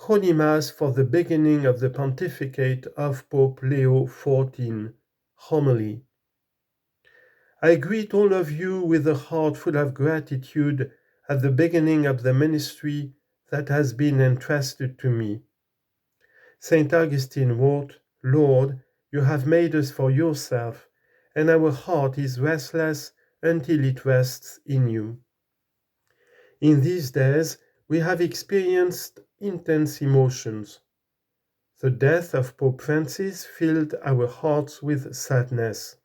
Holy Mass for the beginning of the pontificate of Pope Leo XIV, homily. I greet all of you with a heart full of gratitude at the beginning of the ministry that has been entrusted to me. St. Augustine wrote, "Lord, you have made us for yourself, and our heart is restless until it rests in you." In these days, we have experienced intense emotions. The death of Pope Francis filled our hearts with sadness.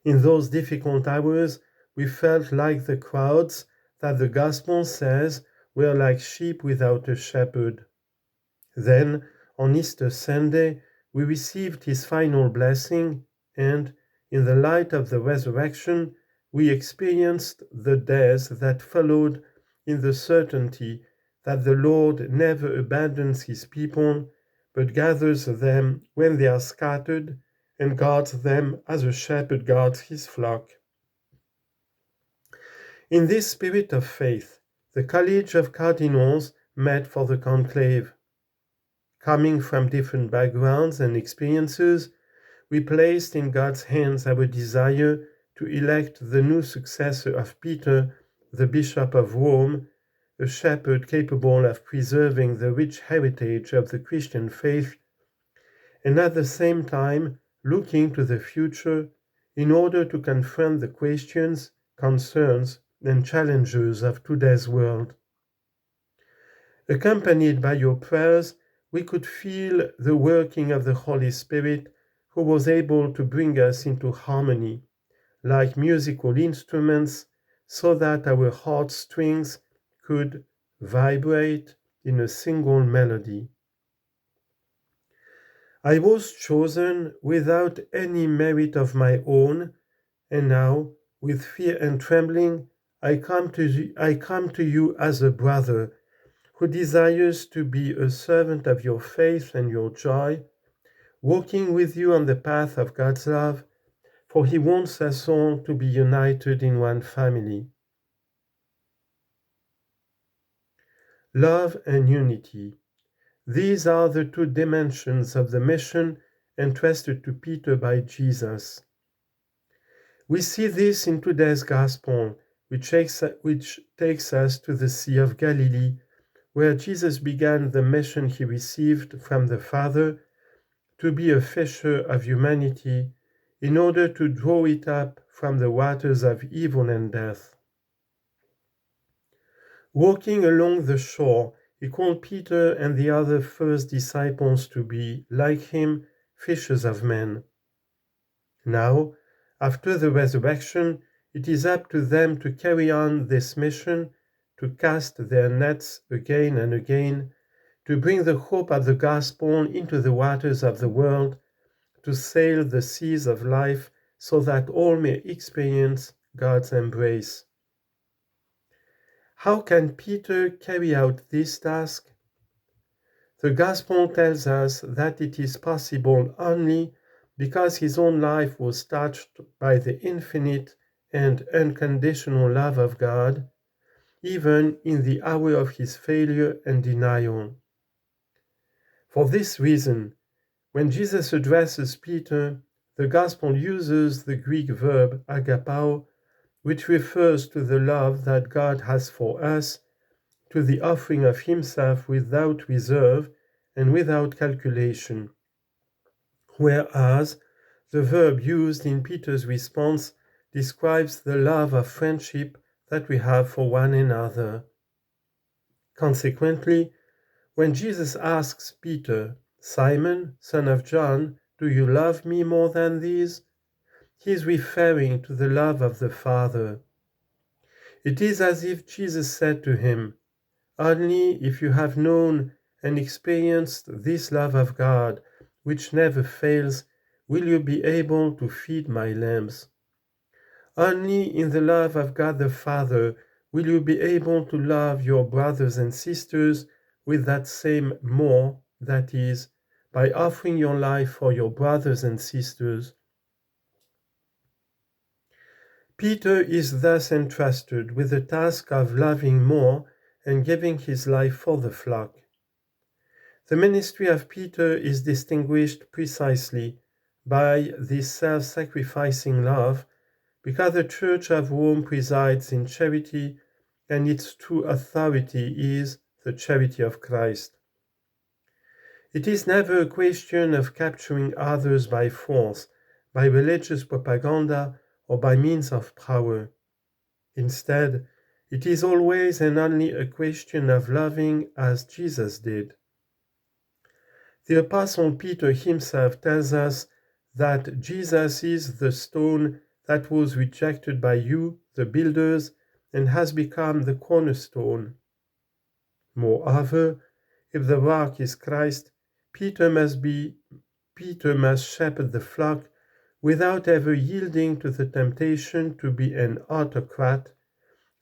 In those difficult hours, we felt like the crowds that the Gospel says were like sheep without a shepherd. Then, on Easter Sunday, we received his final blessing, and, in the light of the resurrection, we experienced the days that followed in the certainty that the Lord never abandons his people, but gathers them when they are scattered and guards them as a shepherd guards his flock. In this spirit of faith, the College of Cardinals met for the conclave. Coming from different backgrounds and experiences, we placed in God's hands our desire to elect the new successor of Peter, the Bishop of Rome, a shepherd capable of preserving the rich heritage of the Christian faith, and at the same time looking to the future in order to confront the questions, concerns, and challenges of today's world. Accompanied by your prayers, we could feel the working of the Holy Spirit, who was able to bring us into harmony, like musical instruments, so that our heartstrings could vibrate in a single melody. I was chosen without any merit of my own, and now, with fear and trembling, I come to you as a brother who desires to be a servant of your faith and your joy, walking with you on the path of God's love, for he wants us all to be united in one family. Love and unity. These are the two dimensions of the mission entrusted to Peter by Jesus. We see this in today's Gospel, which takes us to the Sea of Galilee, where Jesus began the mission he received from the Father to be a fisher of humanity in order to draw it up from the waters of evil and death. Walking along the shore, he called Peter and the other first disciples to be, like him, fishers of men. Now, after the resurrection, it is up to them to carry on this mission, to cast their nets again and again, to bring the hope of the gospel into the waters of the world, to sail the seas of life so that all may experience God's embrace. How can Peter carry out this task? The gospel tells us that it is possible only because his own life was touched by the infinite and unconditional love of God, even in the hour of his failure and denial. For this reason, when Jesus addresses Peter, the Gospel uses the Greek verb agapao, which refers to the love that God has for us, to the offering of himself without reserve and without calculation, whereas the verb used in Peter's response describes the love of friendship that we have for one another. Consequently, when Jesus asks Peter, "Simon, son of John, do you love me more than these?" he is referring to the love of the Father. It is as if Jesus said to him, "Only if you have known and experienced this love of God, which never fails, will you be able to feed my lambs. Only in the love of God the Father will you be able to love your brothers and sisters with that same more, that is, by offering your life for your brothers and sisters." Peter is thus entrusted with the task of loving more and giving his life for the flock. The ministry of Peter is distinguished precisely by this self-sacrificing love, because the Church of Rome presides in charity, and its true authority is the charity of Christ. It is never a question of capturing others by force, by religious propaganda, or by means of power. Instead, it is always and only a question of loving as Jesus did. The Apostle Peter himself tells us that Jesus is the stone that was rejected by you, the builders, and has become the cornerstone. Moreover, if the rock is Christ, Peter must shepherd the flock without ever yielding to the temptation to be an autocrat,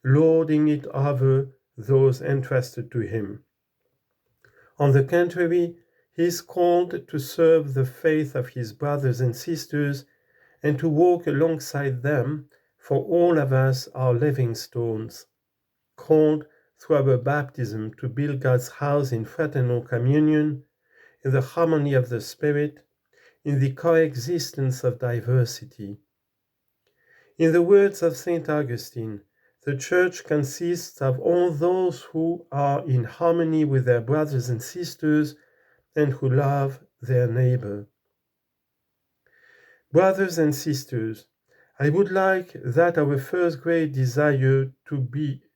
lording it over those entrusted to him. On the contrary, he is called to serve the faith of his brothers and sisters and to walk alongside them, for all of us are living stones, called through our baptism to build God's house in fraternal communion, in the harmony of the Spirit, in the coexistence of diversity. In the words of St. Augustine, the Church consists of all those who are in harmony with their brothers and sisters and who love their neighbor. Brothers and sisters, I would like that our first great desire be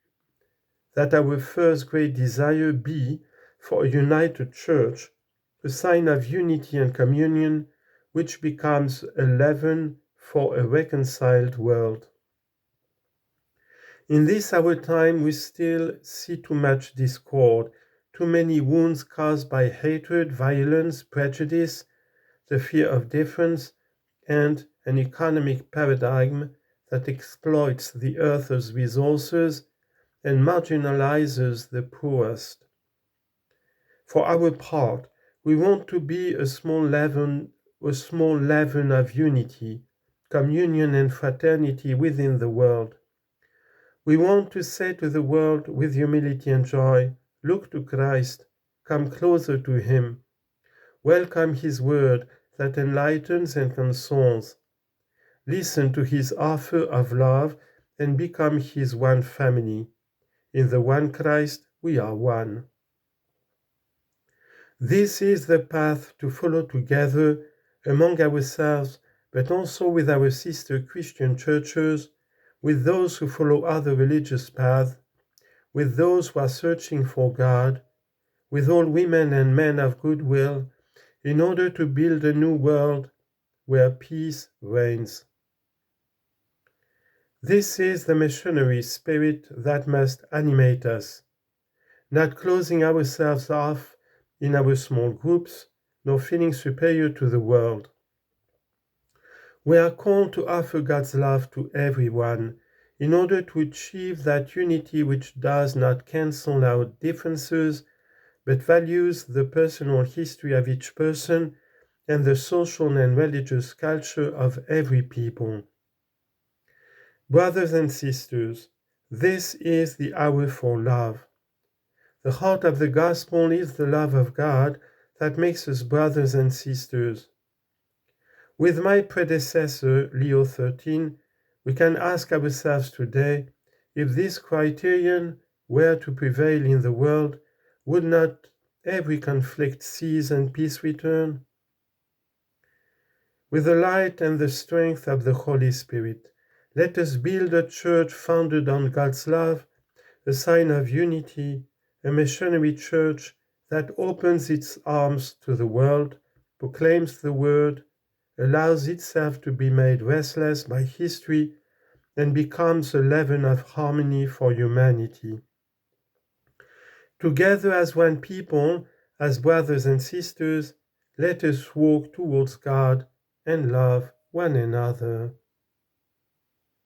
for a united church, a sign of unity and communion, which becomes a leaven for a reconciled world. In this our time we still see too much discord, too many wounds caused by hatred, violence, prejudice, the fear of difference, and an economic paradigm that exploits the earth's resources and marginalizes the poorest. For our part, we want to be a small leaven of unity, communion, and fraternity within the world. We want to say to the world with humility and joy, look to Christ, come closer to him, welcome his word that enlightens and consoles, listen to his offer of love, and become his one family. In the one Christ, we are one. This is the path to follow together among ourselves, but also with our sister Christian churches, with those who follow other religious paths, with those who are searching for God, with all women and men of goodwill, in order to build a new world where peace reigns. This is the missionary spirit that must animate us, not closing ourselves off in our small groups, nor feeling superior to the world. We are called to offer God's love to everyone in order to achieve that unity which does not cancel out differences, but values the personal history of each person and the social and religious culture of every people. Brothers and sisters, this is the hour for love. The heart of the gospel is the love of God that makes us brothers and sisters. With my predecessor, Leo XIII, we can ask ourselves today, if this criterion were to prevail in the world, would not every conflict cease and peace return? With the light and the strength of the Holy Spirit, let us build a church founded on God's love, a sign of unity, a missionary church that opens its arms to the world, proclaims the word, allows itself to be made restless by history, and becomes a leaven of harmony for humanity. Together as one people, as brothers and sisters, let us walk towards God and love one another.